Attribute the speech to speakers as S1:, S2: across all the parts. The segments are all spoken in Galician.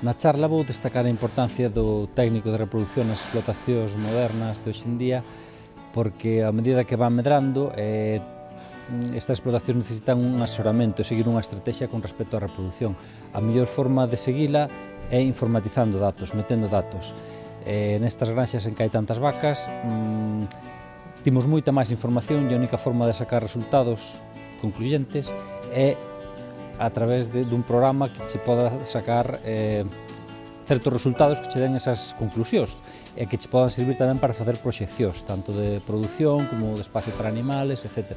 S1: Na charla vou destacar a importancia do técnico de reproducción nas explotacións modernas de hoxendía, porque a medida que van medrando, estas explotacións necesitan un asesoramento e seguir unha estrategia con respecto á reproducción. A mellor forma de seguila é informatizando datos, metendo datos. Nestas granxas en que hai tantas vacas, timos moita máis información e a única forma de sacar resultados concluyentes é a través dun programa que che poda sacar certos resultados que che den esas conclusións e que che podan servir tamén para facer proxeccións, tanto de produción como de espacio para animales, etc.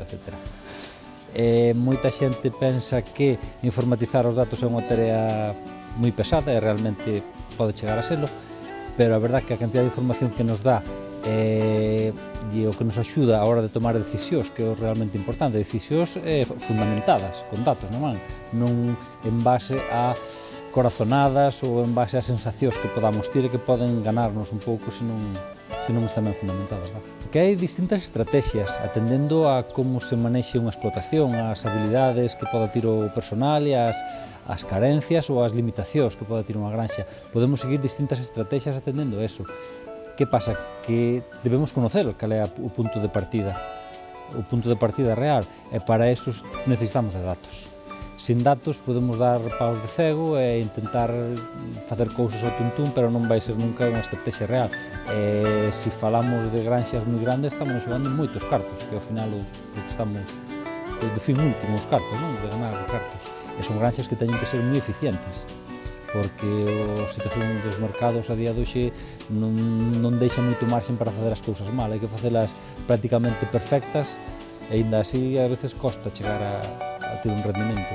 S1: Moita xente pensa que informatizar os datos é unha tarea moi pesada e realmente pode chegar a selo, pero a verdade é que a cantidad de información que nos dá e o que nos axuda a hora de tomar decisións, que é realmente importante, decisións fundamentadas, con datos na man, non en base a corazonadas ou en base a sensacións que podamos ter e que poden ganarnos un pouco se non están ben fundamentadas. Que hai distintas estrategias, atendendo a como se manexe unha explotación, as habilidades que poda ter o personal e as carencias ou as limitacións que poda ter unha granxa. Podemos seguir distintas estrategias atendendo a eso. Que pasa? Que debemos conocer cal é o punto de partida real, e para eso necesitamos de datos. Sin datos podemos dar paus de cego e intentar facer cousas ao tuntún, pero non vai ser nunca unha estrategia real. Se falamos de granxas moi grandes, estamos xogando moitos cartos, que ao final o que estamos, do fin último, os cartos, non? De ganar cartos. E son granxas que teñen que ser moi eficientes, porque a situación dos mercados a día de hoxe non deixa moito marxen para facer as cousas mal, hai que facelas prácticamente perfectas e aínda así a veces costa chegar a ter un rendimento.